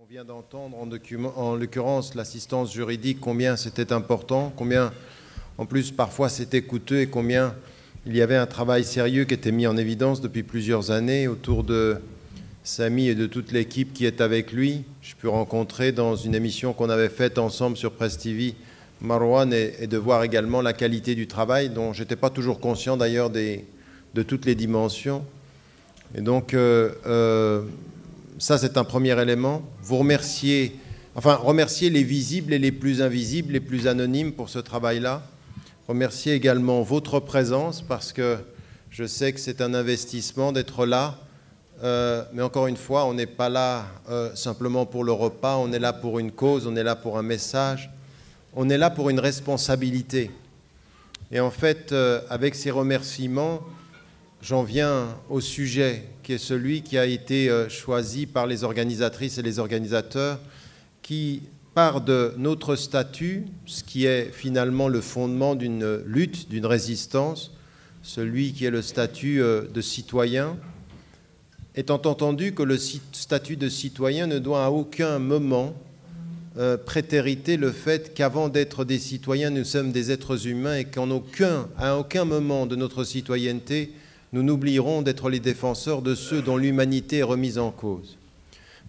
On vient d'entendre en l'occurrence l'assistance juridique, combien c'était important, combien en plus parfois c'était coûteux et combien il y avait un travail sérieux qui était mis en évidence depuis plusieurs années autour de Samy et de toute l'équipe qui est avec lui. J'ai pu rencontrer dans une émission qu'on avait faite ensemble sur Presse TV Marwan et de voir également la qualité du travail dont je n'étais pas toujours conscient d'ailleurs de toutes les dimensions. Et donc ça, c'est un premier élément. Vous remercier les visibles et les plus invisibles, les plus anonymes pour ce travail-là. Remercier également votre présence parce que je sais que c'est un investissement d'être là. Mais encore une fois, on n'est pas là simplement pour le repas, on est là pour une cause, on est là pour un message, on est là pour une responsabilité. Et en fait, avec ces remerciements, j'en viens au sujet qui est celui qui a été choisi par les organisatrices et les organisateurs, qui part de notre statut, ce qui est finalement le fondement d'une lutte, d'une résistance, celui qui est le statut de citoyen, étant entendu que le statut de citoyen ne doit à aucun moment prétériter le fait qu'avant d'être des citoyens, nous sommes des êtres humains et qu'à aucun moment de notre citoyenneté, nous n'oublierons d'être les défenseurs de ceux dont l'humanité est remise en cause.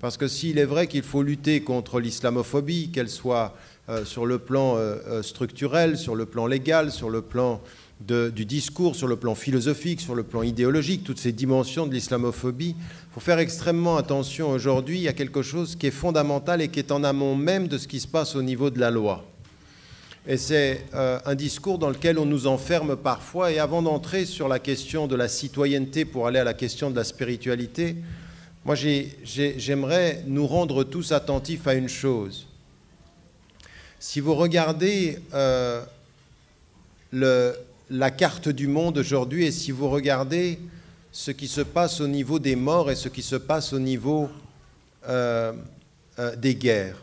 Parce que s'il est vrai qu'il faut lutter contre l'islamophobie, qu'elle soit sur le plan structurel, sur le plan légal, sur le plan du discours, sur le plan philosophique, sur le plan idéologique, toutes ces dimensions de l'islamophobie, il faut faire extrêmement attention aujourd'hui à quelque chose qui est fondamental et qui est en amont même de ce qui se passe au niveau de la loi. Et c'est un discours dans lequel on nous enferme parfois. Et avant d'entrer sur la question de la citoyenneté pour aller à la question de la spiritualité, moi j'aimerais nous rendre tous attentifs à une chose. Si vous regardez la carte du monde aujourd'hui et si vous regardez ce qui se passe au niveau des morts et ce qui se passe au niveau des guerres,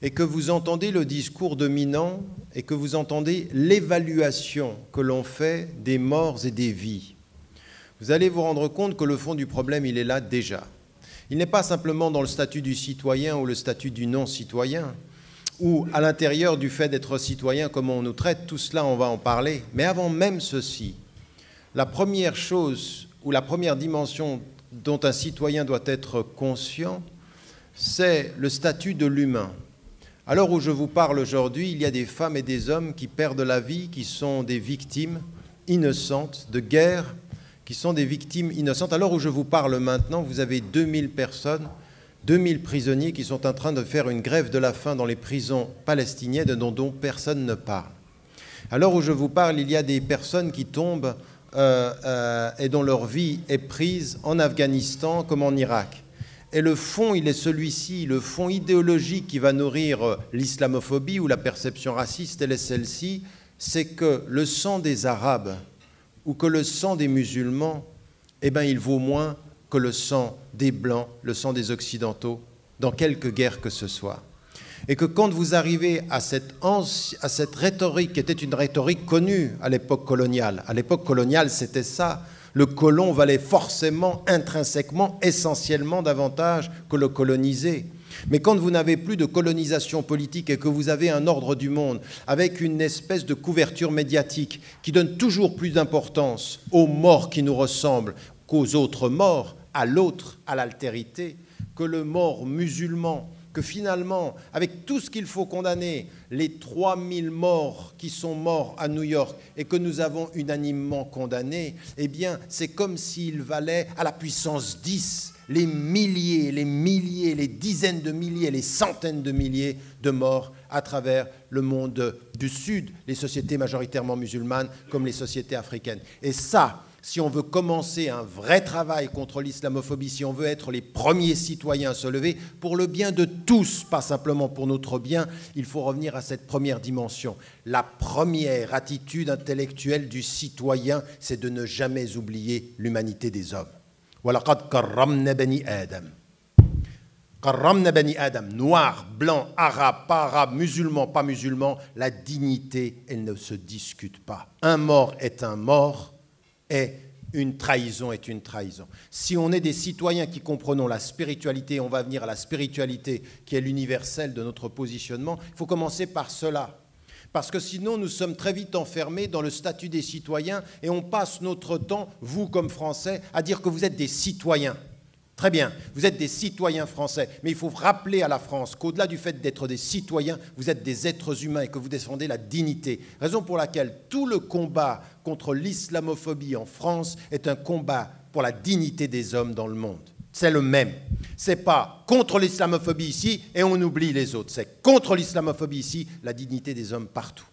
et que vous entendez le discours dominant et que vous entendez l'évaluation que l'on fait des morts et des vies, vous allez vous rendre compte que le fond du problème, il est là déjà. Il n'est pas simplement dans le statut du citoyen ou le statut du non-citoyen, ou à l'intérieur du fait d'être citoyen, comment on nous traite, tout cela, on va en parler. Mais avant même ceci, la première chose ou la première dimension dont un citoyen doit être conscient, c'est le statut de l'humain. À l'heure où je vous parle aujourd'hui, il y a des femmes et des hommes qui perdent la vie, qui sont des victimes innocentes de guerre, qui sont des victimes innocentes. À l'heure où je vous parle maintenant, vous avez 2000 personnes, 2000 prisonniers qui sont en train de faire une grève de la faim dans les prisons palestiniennes dont personne ne parle. À l'heure où je vous parle, il y a des personnes qui tombent et dont leur vie est prise en Afghanistan comme en Irak. Et le fond, il est celui-ci, le fond idéologique qui va nourrir l'islamophobie ou la perception raciste, elle est celle-ci, c'est que le sang des Arabes ou que le sang des musulmans, eh bien, il vaut moins que le sang des Blancs, le sang des Occidentaux, dans quelque guerre que ce soit. Et que quand vous arrivez à cette rhétorique, qui était une rhétorique connue à l'époque coloniale, c'était ça. Le colon valait forcément, intrinsèquement, essentiellement davantage que le colonisé. Mais quand vous n'avez plus de colonisation politique et que vous avez un ordre du monde avec une espèce de couverture médiatique qui donne toujours plus d'importance aux morts qui nous ressemblent qu'aux autres morts, à l'autre, à l'altérité, que le mort musulman, que finalement, avec tout ce qu'il faut condamner, les 3000 morts qui sont morts à New York et que nous avons unanimement condamnés, eh bien, c'est comme s'il valait à la puissance 10 les milliers, les dizaines de milliers, les centaines de milliers de morts à travers le monde du Sud, les sociétés majoritairement musulmanes comme les sociétés africaines. Et ça, si on veut commencer un vrai travail contre l'islamophobie, si on veut être les premiers citoyens à se lever, pour le bien de tous, pas simplement pour notre bien, il faut revenir à cette première dimension. La première attitude intellectuelle du citoyen, c'est de ne jamais oublier l'humanité des hommes. وَلَقَدْ كَرَّمْنَا بَنِي آدَمَ. Karramna bani Adam, noir, blanc, arabe, pas arabe, musulman, pas musulman, la dignité, elle ne se discute pas. Un mort est un mort. Et une trahison est une trahison. Si on est des citoyens qui comprenons la spiritualité, on va venir à la spiritualité qui est l'universel de notre positionnement, il faut commencer par cela. Parce que sinon, nous sommes très vite enfermés dans le statut des citoyens et on passe notre temps, vous comme Français, à dire que vous êtes des citoyens. Très bien, vous êtes des citoyens français, mais il faut rappeler à la France qu'au-delà du fait d'être des citoyens, vous êtes des êtres humains et que vous défendez la dignité. Raison pour laquelle tout le combat contre l'islamophobie en France est un combat pour la dignité des hommes dans le monde. C'est le même. Ce n'est pas contre l'islamophobie ici et on oublie les autres. C'est contre l'islamophobie ici, la dignité des hommes partout.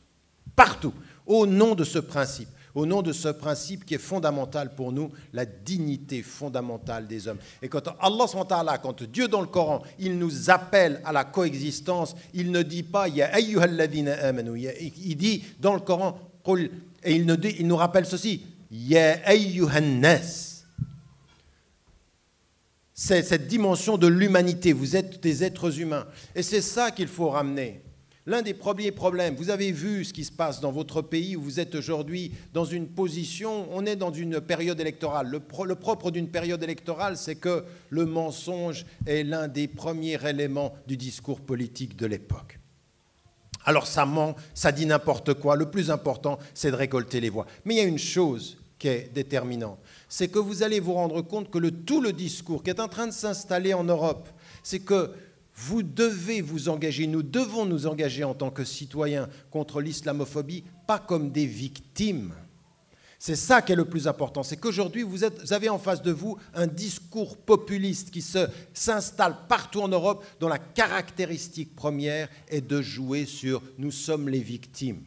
Partout. Au nom de ce principe. Au nom de ce principe qui est fondamental pour nous, la dignité fondamentale des hommes. Et quand Allah SWT, quand Dieu dans le Coran, il nous appelle à la coexistence, il ne dit pas « Ya ayyuhalladhina amanu », il dit dans le Coran, et il nous rappelle ceci « Ya ayyuhannas ». C'est cette dimension de l'humanité, vous êtes des êtres humains. Et c'est ça qu'il faut ramener. L'un des premiers problèmes, vous avez vu ce qui se passe dans votre pays où vous êtes aujourd'hui dans une position, on est dans une période électorale. Le propre d'une période électorale, c'est que le mensonge est l'un des premiers éléments du discours politique de l'époque. Alors ça ment, ça dit n'importe quoi. Le plus important, c'est de récolter les voix. Mais il y a une chose qui est déterminante, c'est que vous allez vous rendre compte que tout le discours qui est en train de s'installer en Europe, c'est que vous devez vous engager, nous devons nous engager en tant que citoyens contre l'islamophobie, pas comme des victimes. C'est ça qui est le plus important, c'est qu'aujourd'hui, vous avez en face de vous un discours populiste qui s'installe partout en Europe, dont la caractéristique première est de jouer sur « nous sommes les victimes ».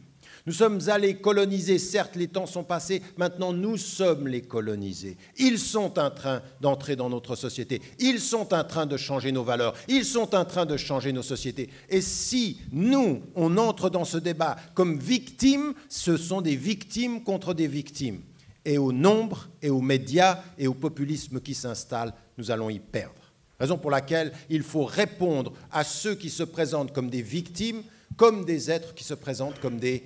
Nous sommes allés coloniser, certes les temps sont passés, maintenant nous sommes les colonisés. Ils sont en train d'entrer dans notre société, ils sont en train de changer nos valeurs, ils sont en train de changer nos sociétés. Et si nous, on entre dans ce débat comme victimes, ce sont des victimes contre des victimes. Et au nombre, et aux médias, et au populisme qui s'installe, nous allons y perdre. Raison pour laquelle il faut répondre à ceux qui se présentent comme des victimes, comme des êtres qui se présentent comme des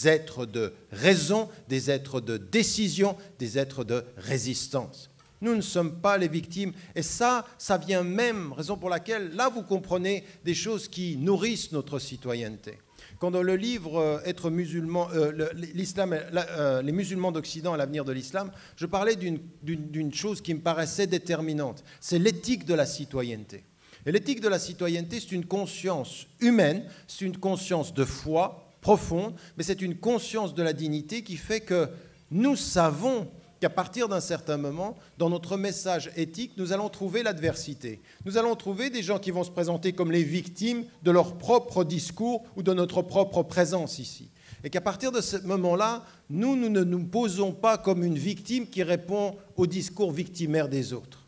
êtres de raison, des êtres de décision, des êtres de résistance. Nous ne sommes pas les victimes. Et ça vient même, raison pour laquelle, là, vous comprenez des choses qui nourrissent notre citoyenneté. Quand dans le livre « Être musulman, les musulmans d'Occident et l'avenir de l'islam », je parlais d'une chose qui me paraissait déterminante. C'est l'éthique de la citoyenneté. Et l'éthique de la citoyenneté, c'est une conscience humaine, c'est une conscience de foi, profonde, mais c'est une conscience de la dignité qui fait que nous savons qu'à partir d'un certain moment, dans notre message éthique, nous allons trouver l'adversité. Nous allons trouver des gens qui vont se présenter comme les victimes de leur propre discours ou de notre propre présence ici. Et qu'à partir de ce moment-là, nous ne nous posons pas comme une victime qui répond au discours victimaire des autres.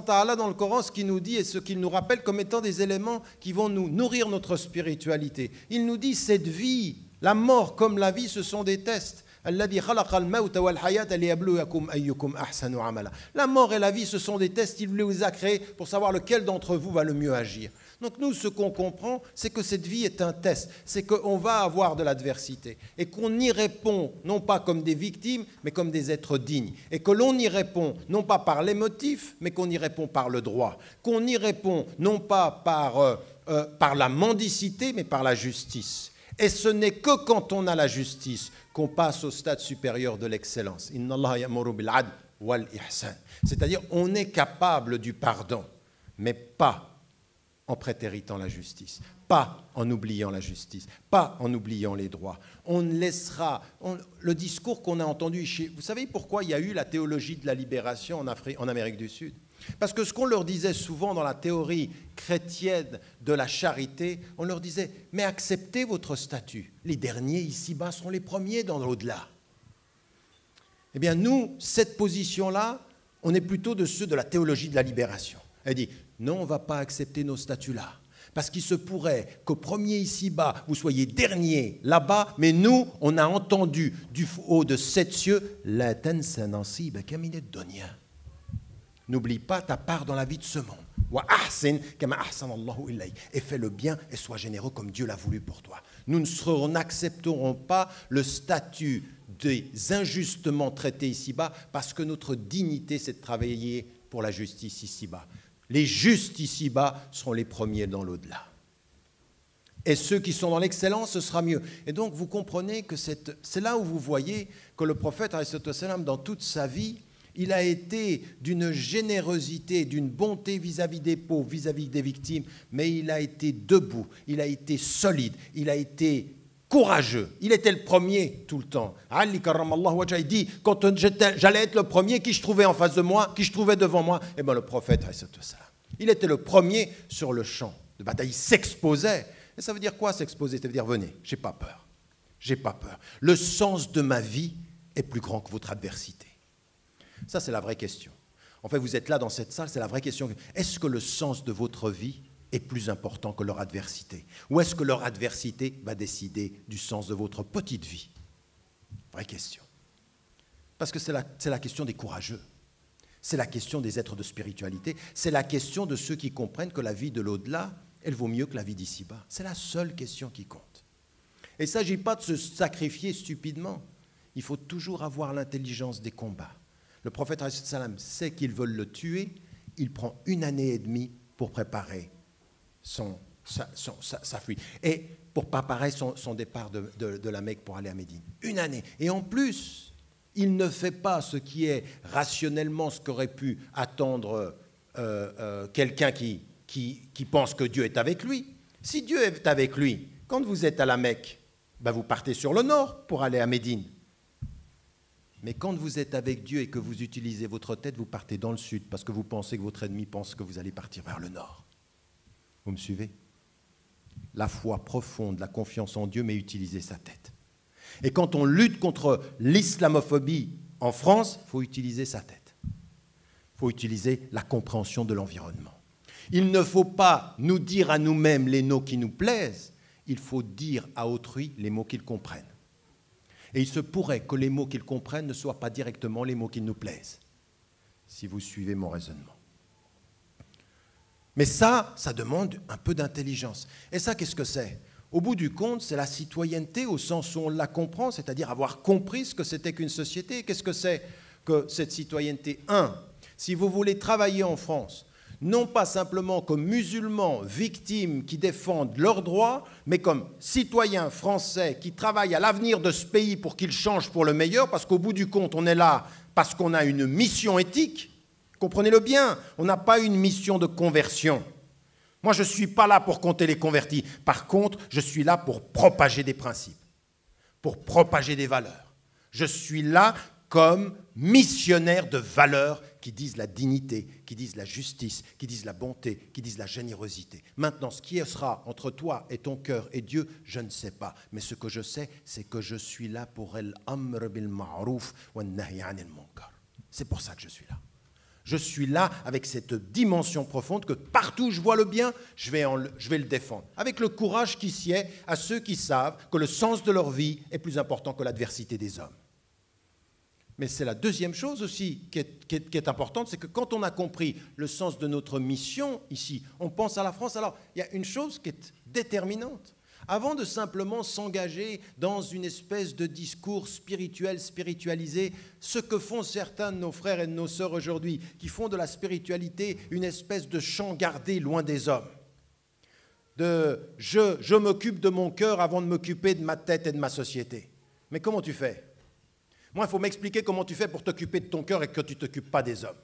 Allah, dans le Coran, ce qu'il nous dit et ce qu'il nous rappelle comme étant des éléments qui vont nous nourrir notre spiritualité. Il nous dit cette vie, la mort comme la vie, ce sont des tests. La mort et la vie, ce sont des tests. Il les a créés pour savoir lequel d'entre vous va le mieux agir. Donc nous, ce qu'on comprend, c'est que cette vie est un test. C'est qu'on va avoir de l'adversité. Et qu'on y répond, non pas comme des victimes, mais comme des êtres dignes. Et que l'on y répond, non pas par l'émotif, mais qu'on y répond par le droit. Qu'on y répond, non pas par la mendicité, mais par la justice. Et ce n'est que quand on a la justice qu'on passe au stade supérieur de l'excellence. Inna Allah ya'muru bil 'adl wal ihsan. C'est-à-dire, on est capable du pardon, mais pas en prétéritant la justice, pas en oubliant la justice, pas en oubliant les droits. On laissera le discours qu'on a entendu chez... Vous savez pourquoi il y a eu la théologie de la libération en Amérique du Sud ? Parce que ce qu'on leur disait souvent dans la théorie chrétienne de la charité, on leur disait « mais acceptez votre statut, les derniers ici-bas sont les premiers dans l'au-delà ». Eh bien nous, cette position-là, on est plutôt de ceux de la théologie de la libération. Elle dit « non, on ne va pas accepter nos statuts-là, parce qu'il se pourrait qu'au premier ici-bas, vous soyez dernier là-bas, mais nous, on a entendu du haut de sept cieux « la tansa nasibaka mina ad-dunya ». N'oublie pas ta part dans la vie de ce monde. Et fais le bien et sois généreux comme Dieu l'a voulu pour toi. Nous n'accepterons pas le statut des injustement traités ici-bas parce que notre dignité, c'est de travailler pour la justice ici-bas. Les justes ici-bas seront les premiers dans l'au-delà. Et ceux qui sont dans l'excellence, ce sera mieux. Et donc, vous comprenez que c'est là où vous voyez que le prophète, dans toute sa vie, il a été d'une générosité, d'une bonté vis-à-vis des pauvres, vis-à-vis des victimes, mais il a été debout, il a été solide, il a été courageux. Il était le premier tout le temps. Ali karramallahu wajha, il dit, quand j'allais être le premier, qui je trouvais en face de moi, qui je trouvais devant moi, eh bien le prophète, il était le premier sur le champ de bataille, il s'exposait. Et ça veut dire quoi s'exposer? Ça veut dire venez, j'ai pas peur, j'ai pas peur. Le sens de ma vie est plus grand que votre adversité. Ça, c'est la vraie question. En fait, vous êtes là dans cette salle, c'est la vraie question. Est-ce que le sens de votre vie est plus important que leur adversité? Ou est-ce que leur adversité va décider du sens de votre petite vie? Vraie question. Parce que c'est la question des courageux. C'est la question des êtres de spiritualité. C'est la question de ceux qui comprennent que la vie de l'au-delà, elle vaut mieux que la vie d'ici-bas. C'est la seule question qui compte. Et il ne s'agit pas de se sacrifier stupidement. Il faut toujours avoir l'intelligence des combats. Le prophète sait qu'ils veulent le tuer. Il prend 1 année et demie pour préparer sa fuite. Et pour préparer son départ de la Mecque pour aller à Médine. 1 année. Et en plus, il ne fait pas ce qui est rationnellement ce qu'aurait pu attendre quelqu'un qui pense que Dieu est avec lui. Si Dieu est avec lui, quand vous êtes à la Mecque, ben vous partez sur le nord pour aller à Médine. Mais quand vous êtes avec Dieu et que vous utilisez votre tête, vous partez dans le sud parce que vous pensez que votre ennemi pense que vous allez partir vers le nord. Vous me suivez? La foi profonde, la confiance en Dieu, mais utiliser sa tête. Et quand on lutte contre l'islamophobie en France, il faut utiliser sa tête. Il faut utiliser la compréhension de l'environnement. Il ne faut pas nous dire à nous-mêmes les mots qui nous plaisent, il faut dire à autrui les mots qu'ils comprennent. Et il se pourrait que les mots qu'ils comprennent ne soient pas directement les mots qui nous plaisent, si vous suivez mon raisonnement. Mais ça demande un peu d'intelligence. Et ça, qu'est-ce que c'est? Au bout du compte, c'est la citoyenneté au sens où on la comprend, c'est-à-dire avoir compris ce que c'était qu'une société. Qu'est-ce que c'est que cette citoyenneté? Si vous voulez travailler en France, non pas simplement comme musulmans victimes qui défendent leurs droits, mais comme citoyens français qui travaillent à l'avenir de ce pays pour qu'il change pour le meilleur, parce qu'au bout du compte, on est là parce qu'on a une mission éthique. Comprenez-le bien, on n'a pas une mission de conversion. Moi, je ne suis pas là pour compter les convertis. Par contre, je suis là pour propager des principes, pour propager des valeurs. Je suis là comme missionnaire de valeurs qui disent la dignité, qui disent la justice, qui disent la bonté, qui disent la générosité. Maintenant, ce qui sera entre toi et ton cœur et Dieu, je ne sais pas. Mais ce que je sais, c'est que je suis là pour al-amr bil ma'rouf wa an-nahy 'anil munkar. C'est pour ça que je suis là. Je suis là avec cette dimension profonde que partout où je vois le bien, je vais le défendre. Avec le courage qui sied à ceux qui savent que le sens de leur vie est plus important que l'adversité des hommes. Mais c'est la deuxième chose aussi qui est importante, c'est que quand on a compris le sens de notre mission ici, on pense à la France. Alors, il y a une chose qui est déterminante. Avant de simplement s'engager dans une espèce de discours spirituel, spiritualisé, ce que font certains de nos frères et de nos sœurs aujourd'hui, qui font de la spiritualité une espèce de champ gardé loin des hommes. Je m'occupe de mon cœur avant de m'occuper de ma tête et de ma société. Mais comment tu fais ? Moi, il faut m'expliquer comment tu fais pour t'occuper de ton cœur et que tu ne t'occupes pas des hommes.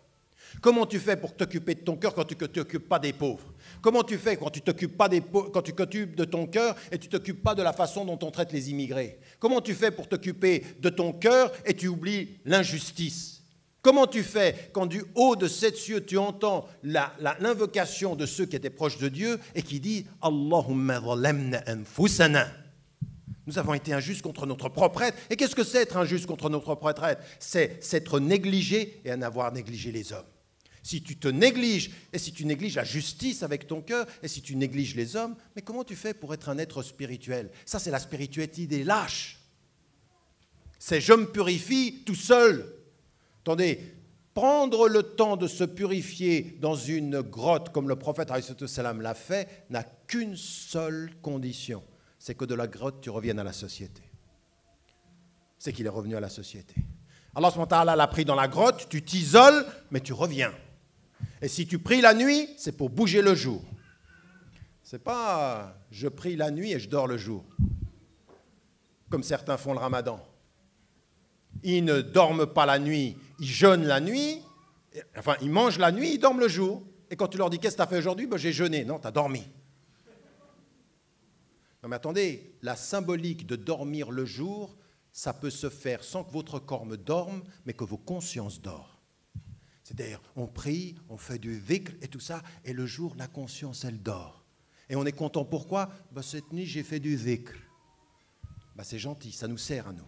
Comment tu fais pour t'occuper de ton cœur quand tu ne t'occupes pas des pauvres? Comment tu fais quand tu t'occupes pas quand tu t'occupes de ton cœur et tu ne t'occupes pas de la façon dont on traite les immigrés? Comment tu fais pour t'occuper de ton cœur et tu oublies l'injustice? Comment tu fais quand du haut de sept cieux tu entends l'invocation de ceux qui étaient proches de Dieu et qui dit « Allahumma zalamna anfusana » Nous avons été injustes contre notre propre être. Et qu'est-ce que c'est être injuste contre notre propre être? C'est s'être négligé et en avoir négligé les hommes. Si tu te négliges, et si tu négliges la justice avec ton cœur, et si tu négliges les hommes, mais comment tu fais pour être un être spirituel? Ça, c'est la spiritualité des lâches. C'est je me purifie tout seul. Attendez, Prendre le temps de se purifier dans une grotte, comme le prophète alayhi salam l'a fait, n'a qu'une seule condition, c'est que de la grotte, tu reviennes à la société. C'est qu'il est revenu à la société. Allah subhanahu wa ta'ala l'a pris dans la grotte, tu t'isoles, mais tu reviens. Et si tu pries la nuit, c'est pour bouger le jour. C'est pas je prie la nuit et je dors le jour, comme certains font le ramadan. Ils ne dorment pas la nuit, ils jeûnent la nuit, enfin ils mangent la nuit, ils dorment le jour. Et quand tu leur dis qu'est-ce que tu as fait aujourd'hui, ben, j'ai jeûné. Non, tu as dormi. Non mais attendez, la symbolique de dormir le jour, ça peut se faire sans que votre corps me dorme, mais que vos consciences dorment. C'est-à-dire, on prie, on fait du dhikr et tout ça, et le jour, la conscience, elle dort. Et on est content, pourquoi? Ben, cette nuit, j'ai fait du dhikr. Ben, c'est gentil, ça nous sert à nous.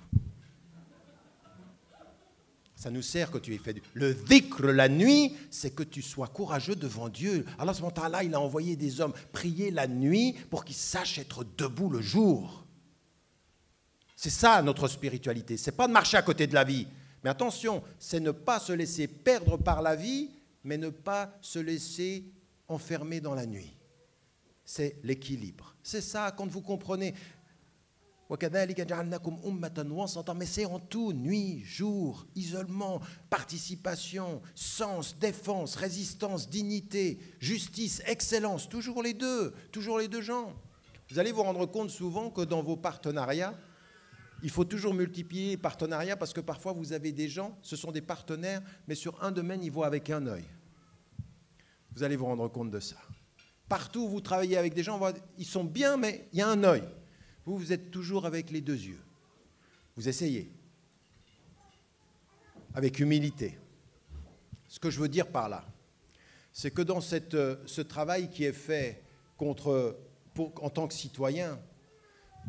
Ça nous sert que tu aies fait du... Le dhikr la nuit, c'est que tu sois courageux devant Dieu. Allah subhanahu wa ta'ala, il a envoyé des hommes prier la nuit pour qu'ils sachent être debout le jour. C'est ça notre spiritualité. Ce n'est pas de marcher à côté de la vie. Mais attention, c'est ne pas se laisser perdre par la vie, mais ne pas se laisser enfermer dans la nuit. C'est l'équilibre. C'est ça, quand vous comprenez... Mais c'est en tout, nuit, jour, isolement, participation, sens, défense, résistance, dignité, justice, excellence, toujours les deux gens. Vous allez vous rendre compte souvent que dans vos partenariats, il faut toujours multiplier les partenariats parce que parfois vous avez des gens, ce sont des partenaires, mais sur un domaine, ils voient avec un œil. Vous allez vous rendre compte de ça. Partout où vous travaillez avec des gens, ils sont bien, mais il y a un œil. Vous, vous êtes toujours avec les deux yeux. Vous essayez. Avec humilité. Ce que je veux dire par là, c'est que dans ce travail qui est fait en tant que citoyen,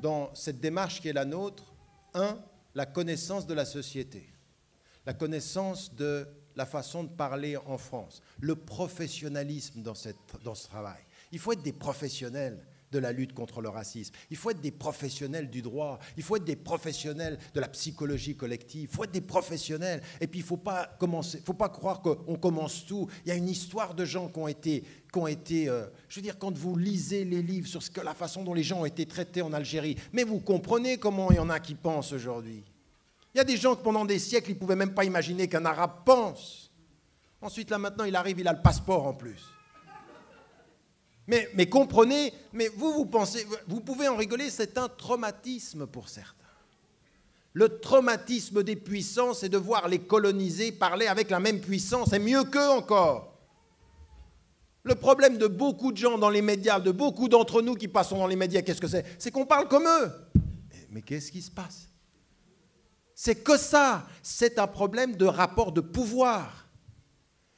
dans cette démarche qui est la nôtre, la connaissance de la société, la connaissance de la façon de parler en France, le professionnalisme dans ce travail. Il faut être des professionnels de la lutte contre le racisme. Il faut être des professionnels du droit. Il faut être des professionnels de la psychologie collective. Il faut être des professionnels. Et puis, il ne faut pas croire qu'on commence tout. Il y a une histoire de gens qui ont été je veux dire, quand vous lisez les livres sur la façon dont les gens ont été traités en Algérie, mais vous comprenez comment il y en a qui pensent aujourd'hui. Il y a des gens que pendant des siècles, ils ne pouvaient même pas imaginer qu'un arabe pense. Ensuite, là, maintenant, il arrive, il a le passeport en plus. Mais comprenez, mais vous pensez, vous pouvez en rigoler, c'est un traumatisme pour certains. Le traumatisme des puissants, c'est de voir les colonisés parler avec la même puissance, et mieux qu'eux encore. Le problème de beaucoup de gens dans les médias, de beaucoup d'entre nous qui passons dans les médias, qu'est-ce que c'est? C'est qu'on parle comme eux. Mais qu'est-ce qui se passe? C'est que ça, c'est un problème de rapport de pouvoir.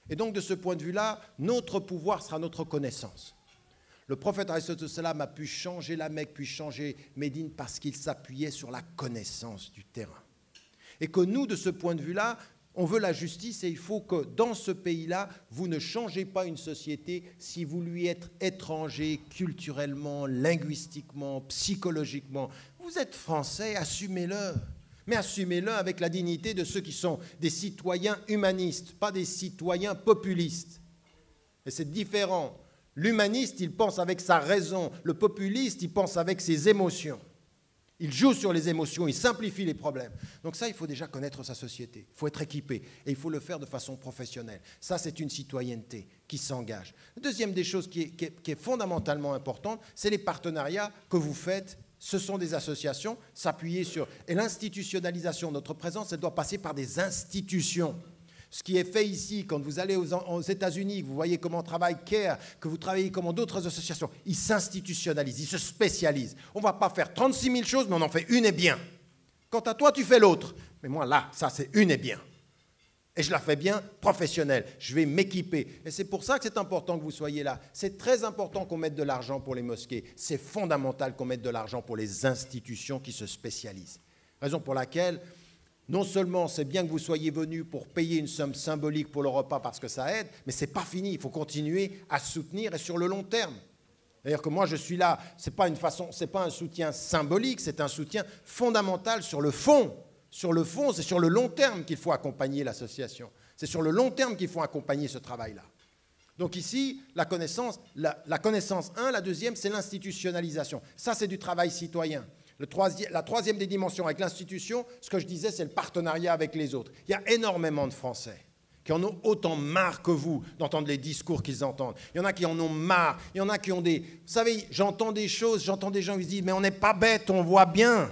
Et donc, de ce point de vue-là, notre pouvoir sera notre connaissance. Le prophète alayhi salam a pu changer la Mecque, puis changer Médine parce qu'il s'appuyait sur la connaissance du terrain. Et que nous, de ce point de vue-là, on veut la justice et il faut que dans ce pays-là, vous ne changez pas une société si vous lui êtes étranger culturellement, linguistiquement, psychologiquement. Vous êtes français, assumez-le. Mais assumez-le avec la dignité de ceux qui sont des citoyens humanistes, pas des citoyens populistes. Et c'est différent. L'humaniste, il pense avec sa raison. Le populiste, il pense avec ses émotions. Il joue sur les émotions, il simplifie les problèmes. Donc ça, il faut déjà connaître sa société. Il faut être équipé et il faut le faire de façon professionnelle. Ça, c'est une citoyenneté qui s'engage. La deuxième des choses qui est fondamentalement importante, c'est les partenariats que vous faites. Ce sont des associations, s'appuyer sur... Et l'institutionnalisation de notre présence, elle doit passer par des institutions. Ce qui est fait ici, quand vous allez aux États-Unis, vous voyez comment travaille CARE, que vous travaillez comment d'autres associations, ils s'institutionnalisent, ils se spécialisent. On ne va pas faire 36 000 choses, mais on en fait une et bien. Quant à toi, tu fais l'autre. Mais moi, là, ça, c'est une et bien. Et je la fais bien professionnelle. Je vais m'équiper. Et c'est pour ça que c'est important que vous soyez là. C'est très important qu'on mette de l'argent pour les mosquées. C'est fondamental qu'on mette de l'argent pour les institutions qui se spécialisent. Raison pour laquelle... Non seulement c'est bien que vous soyez venus pour payer une somme symbolique pour le repas parce que ça aide, mais ce n'est pas fini. Il faut continuer à soutenir et sur le long terme. C'est-à-dire que moi je suis là, ce n'est pas un soutien symbolique, c'est un soutien fondamental sur le fond. Sur le fond, c'est sur le long terme qu'il faut accompagner l'association. C'est sur le long terme qu'il faut accompagner ce travail-là. Donc ici, la connaissance 1, la deuxième, c'est l'institutionnalisation. Ça, c'est du travail citoyen. La troisième des dimensions avec l'institution, ce que je disais, c'est le partenariat avec les autres. Il y a énormément de Français qui en ont autant marre que vous d'entendre les discours qu'ils entendent. Il y en a qui en ont marre, il y en a qui ont des... Vous savez, j'entends des choses, j'entends des gens qui se disent « mais on n'est pas bêtes, on voit bien ».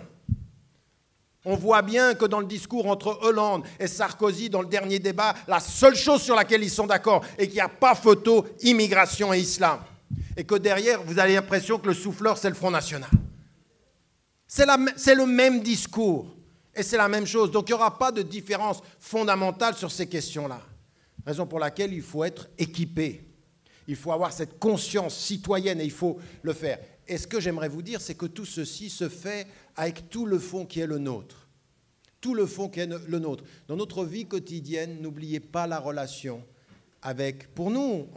On voit bien que dans le discours entre Hollande et Sarkozy, dans le dernier débat, la seule chose sur laquelle ils sont d'accord est qu'il n'y a pas photo immigration et islam. Et que derrière, vous avez l'impression que le souffleur, c'est le Front National. C'est le même discours. Et c'est la même chose. Donc il n'y aura pas de différence fondamentale sur ces questions-là. Raison pour laquelle il faut être équipé. Il faut avoir cette conscience citoyenne et il faut le faire. Et ce que j'aimerais vous dire, c'est que tout ceci se fait avec tout le fond qui est le nôtre. Tout le fond qui est le nôtre. Dans notre vie quotidienne, n'oubliez pas la relation avec, pour nous,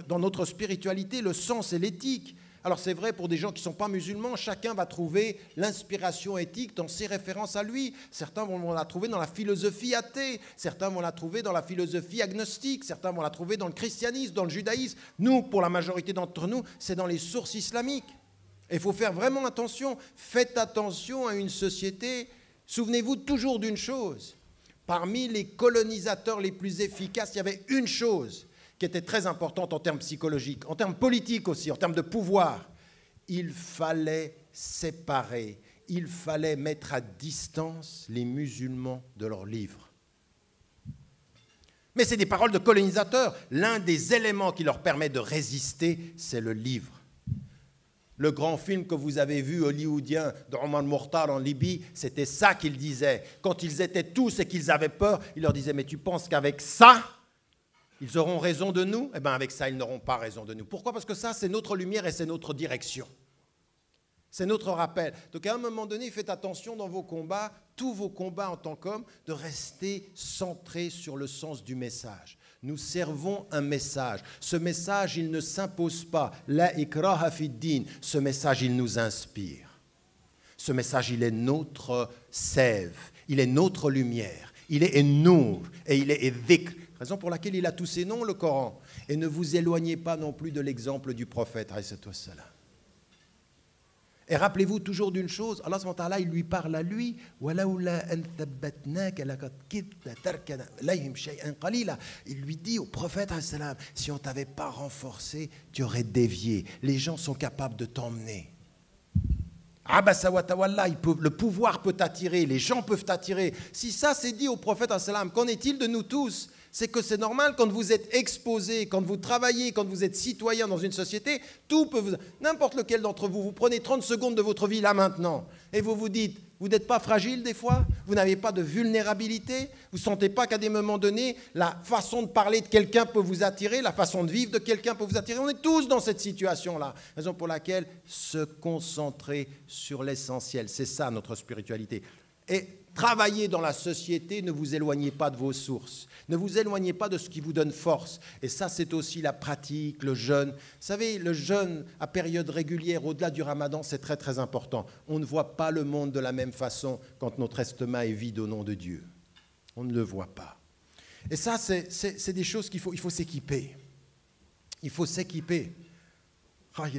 dans notre spiritualité, le sens et l'éthique. Alors c'est vrai pour des gens qui ne sont pas musulmans, chacun va trouver l'inspiration éthique dans ses références à lui. Certains vont la trouver dans la philosophie athée, certains vont la trouver dans la philosophie agnostique, certains vont la trouver dans le christianisme, dans le judaïsme. Nous, pour la majorité d'entre nous, c'est dans les sources islamiques. Et il faut faire vraiment attention. Faites attention à une société. Souvenez-vous toujours d'une chose. Parmi les colonisateurs les plus efficaces, il y avait une chose qui était très importante en termes psychologiques, en termes politiques aussi, en termes de pouvoir. Il fallait séparer, il fallait mettre à distance les musulmans de leurs livres. Mais c'est des paroles de colonisateurs. L'un des éléments qui leur permet de résister, c'est le livre. Le grand film que vous avez vu hollywoodien d'Omar Mortar en Libye, c'était ça qu'il disait. Quand ils étaient tous et qu'ils avaient peur, il leur disait « Mais tu penses qu'avec ça, ils auront raison de nous ?» Eh bien, avec ça, ils n'auront pas raison de nous. Pourquoi? Parce que ça, c'est notre lumière et c'est notre direction. C'est notre rappel. Donc, à un moment donné, faites attention dans vos combats, tous vos combats en tant qu'hommes, de rester centrés sur le sens du message. Nous servons un message. Ce message, il ne s'impose pas. La ikraha fid din. Ce message, il nous inspire. Ce message, il est notre sève. Il est notre lumière. Il est nour et il est dhikr. Raison pour laquelle il a tous ces noms, le Coran. Et ne vous éloignez pas non plus de l'exemple du prophète, alayhi wassalam. Et rappelez-vous toujours d'une chose, Allah subhanahu wa ta'ala, il lui parle à lui, il lui dit au prophète, si on ne t'avait pas renforcé, tu aurais dévié. Les gens sont capables de t'emmener. Le pouvoir peut t'attirer, les gens peuvent t'attirer. Si ça c'est dit au prophète, qu'en est-il de nous tous? C'est que c'est normal quand vous êtes exposé, quand vous travaillez, quand vous êtes citoyen dans une société, tout peut vous... N'importe lequel d'entre vous, vous prenez 30 secondes de votre vie là maintenant et vous vous dites, vous n'êtes pas fragile des fois? Vous n'avez pas de vulnérabilité? Vous ne sentez pas qu'à des moments donnés, la façon de parler de quelqu'un peut vous attirer, la façon de vivre de quelqu'un peut vous attirer? On est tous dans cette situation-là. Raison pour laquelle se concentrer sur l'essentiel, c'est ça notre spiritualité. Et travaillez dans la société, ne vous éloignez pas de vos sources. Ne vous éloignez pas de ce qui vous donne force. Et ça, c'est aussi la pratique, le jeûne. Vous savez, le jeûne à période régulière, au-delà du ramadan, c'est très, très important. On ne voit pas le monde de la même façon quand notre estomac est vide au nom de Dieu. On ne le voit pas. Et ça, c'est des choses il faut s'équiper. Il faut s'équiper. Allah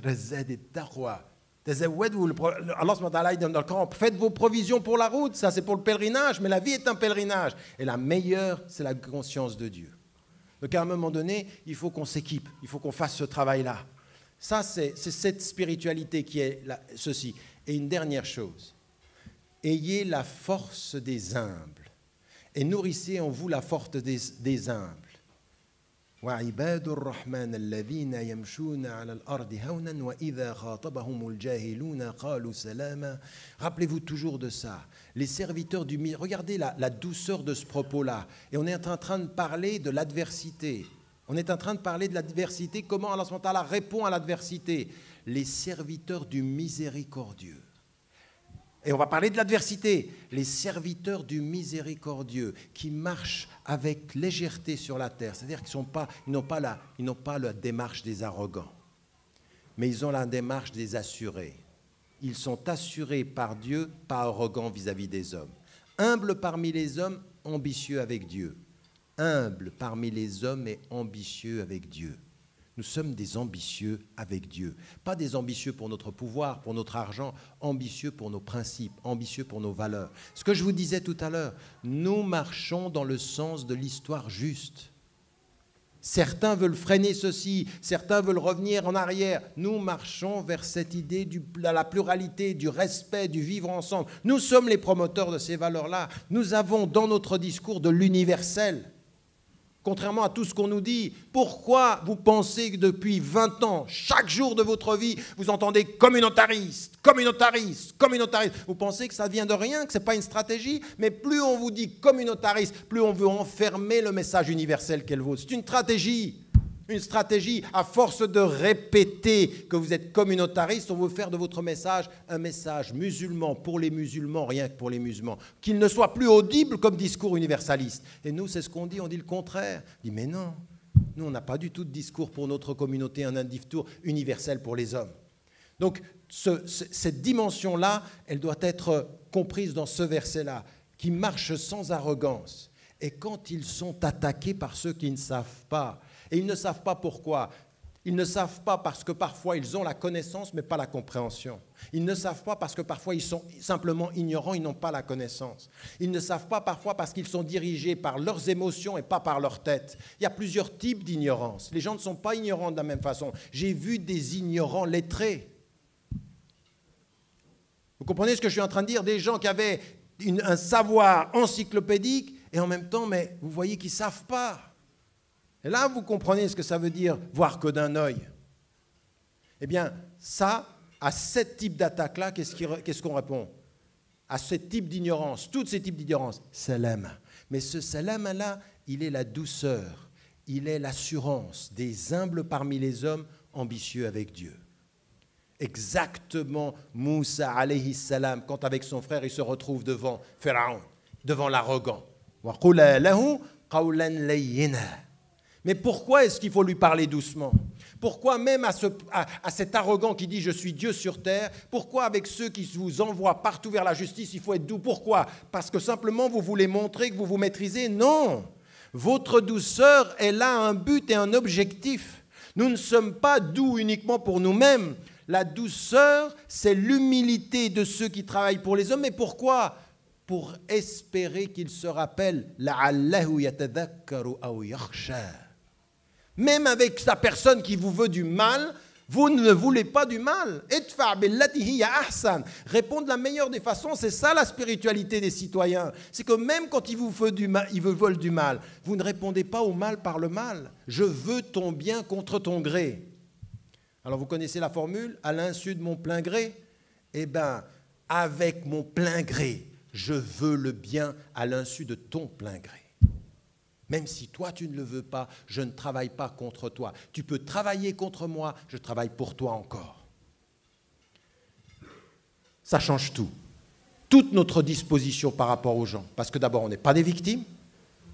donne dans le Coran, faites vos provisions pour la route, ça c'est pour le pèlerinage, mais la vie est un pèlerinage. Et la meilleure, c'est la conscience de Dieu. Donc à un moment donné, il faut qu'on s'équipe, il faut qu'on fasse ce travail-là. Ça, c'est cette spiritualité qui est ceci. Et une dernière chose, ayez la force des humbles et nourrissez en vous la force des humbles. وعباد الرحمن الذين يمشون على الأرض هونا وإذا خاطبهم الجاهلون قالوا سلاما. Rappelez-vous toujours de ça. Les serviteurs du miracle. Regardez la douceur de ce propos-là. Et on est en train de parler de l'adversité. On est en train de parler de l'adversité. Comment Allah subhanahu wa ta'ala répond à l'adversité? Les serviteurs du miséricordieux. Et on va parler de l'adversité. Les serviteurs du miséricordieux qui marchent avec légèreté sur la terre. C'est-à-dire qu'ils n'ont pas la démarche des arrogants, mais ils ont la démarche des assurés. Ils sont assurés par Dieu, pas arrogants vis-à-vis des hommes. Humbles parmi les hommes, ambitieux avec Dieu. humble parmi les hommes et ambitieux avec Dieu. Nous sommes des ambitieux avec Dieu. Pas des ambitieux pour notre pouvoir, pour notre argent, ambitieux pour nos principes, ambitieux pour nos valeurs. Ce que je vous disais tout à l'heure, nous marchons dans le sens de l'histoire juste. Certains veulent freiner ceci, certains veulent revenir en arrière. Nous marchons vers cette idée de la pluralité, du respect, du vivre ensemble. Nous sommes les promoteurs de ces valeurs-là. Nous avons dans notre discours de l'universel. Contrairement à tout ce qu'on nous dit, pourquoi vous pensez que depuis 20 ans, chaque jour de votre vie, vous entendez communautariste, communautariste, communautariste? Vous pensez que ça vient de rien, que ce n'est pas une stratégie? Mais plus on vous dit communautariste, plus on veut enfermer le message universel qu'elle vaut. C'est une stratégie. Une stratégie, à force de répéter que vous êtes communautariste, on veut faire de votre message un message musulman pour les musulmans, rien que pour les musulmans, qu'il ne soit plus audible comme discours universaliste. Et nous, c'est ce qu'on dit le contraire. On dit, mais non, nous, on n'a pas du tout de discours pour notre communauté, un discours universel pour les hommes. Donc, cette dimension-là, elle doit être comprise dans ce verset-là, qui marche sans arrogance. Et quand ils sont attaqués par ceux qui ne savent pas, et ils ne savent pas pourquoi. Ils ne savent pas parce que parfois ils ont la connaissance mais pas la compréhension. Ils ne savent pas parce que parfois ils sont simplement ignorants, ils n'ont pas la connaissance. Ils ne savent pas parfois parce qu'ils sont dirigés par leurs émotions et pas par leur tête. Il y a plusieurs types d'ignorance. Les gens ne sont pas ignorants de la même façon. J'ai vu des ignorants lettrés. Vous comprenez ce que je suis en train de dire? Des gens qui avaient un savoir encyclopédique et en même temps, mais vous voyez qu'ils ne savent pas. Et là, vous comprenez ce que ça veut dire, voir que d'un œil. Eh bien, ça, à ce type d'attaque-là, qu'est-ce qu'on répond? À ce type d'ignorance, tous ces types d'ignorance, salam. Mais ce salam-là, il est la douceur, il est l'assurance des humbles parmi les hommes ambitieux avec Dieu. Exactement Moussa alayhi salam, quand avec son frère, il se retrouve devant Pharaon, devant l'arrogant. Wa qula lahu qawlan layyina. Mais pourquoi est-ce qu'il faut lui parler doucement? Pourquoi même à cet arrogant qui dit « je suis Dieu sur terre », pourquoi avec ceux qui vous envoient partout vers la justice, il faut être doux? Pourquoi? Parce que simplement vous voulez montrer que vous vous maîtrisez? Non. Votre douceur, elle a un but et un objectif. Nous ne sommes pas doux uniquement pour nous-mêmes. La douceur, c'est l'humilité de ceux qui travaillent pour les hommes. Mais pourquoi? Pour espérer qu'ils se rappellent « la'allahu yatadhakkaru aw yakhsha ». Même avec sa personne qui vous veut du mal, vous ne voulez pas du mal. Répondre de la meilleure des façons, c'est ça la spiritualité des citoyens. C'est que même quand ils vous veulent du mal, vous ne répondez pas au mal par le mal. Je veux ton bien contre ton gré. Alors vous connaissez la formule, à l'insu de mon plein gré? Eh bien, avec mon plein gré, je veux le bien à l'insu de ton plein gré. Même si toi, tu ne le veux pas, je ne travaille pas contre toi. Tu peux travailler contre moi, je travaille pour toi encore. Ça change tout. Toute notre disposition par rapport aux gens. Parce que d'abord, on n'est pas des victimes.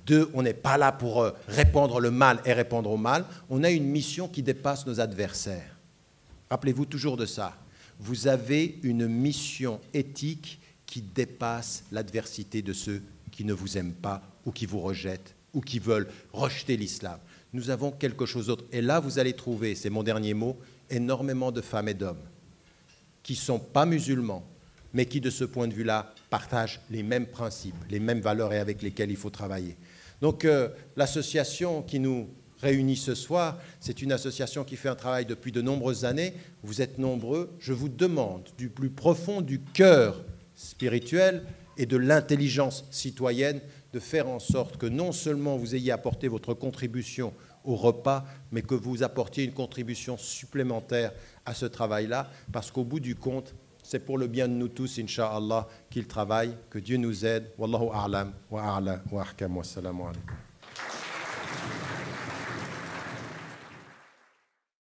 Deux, on n'est pas là pour répandre le mal et répondre au mal. On a une mission qui dépasse nos adversaires. Rappelez-vous toujours de ça. Vous avez une mission éthique qui dépasse l'adversité de ceux qui ne vous aiment pas ou qui vous rejettent ou qui veulent rejeter l'islam. Nous avons quelque chose d'autre. Et là, vous allez trouver, c'est mon dernier mot, énormément de femmes et d'hommes qui ne sont pas musulmans, mais qui, de ce point de vue-là, partagent les mêmes principes, les mêmes valeurs et avec lesquelles il faut travailler. Donc, l'association qui nous réunit ce soir, c'est une association qui fait un travail depuis de nombreuses années. Vous êtes nombreux. Je vous demande, du plus profond du cœur spirituel et de l'intelligence citoyenne, de faire en sorte que non seulement vous ayez apporté votre contribution au repas, mais que vous apportiez une contribution supplémentaire à ce travail-là, parce qu'au bout du compte, c'est pour le bien de nous tous, Inch'Allah, qu'il travaille, que Dieu nous aide. Wallahu a'lam wa a'la wa ahkam wa salamu alaykum.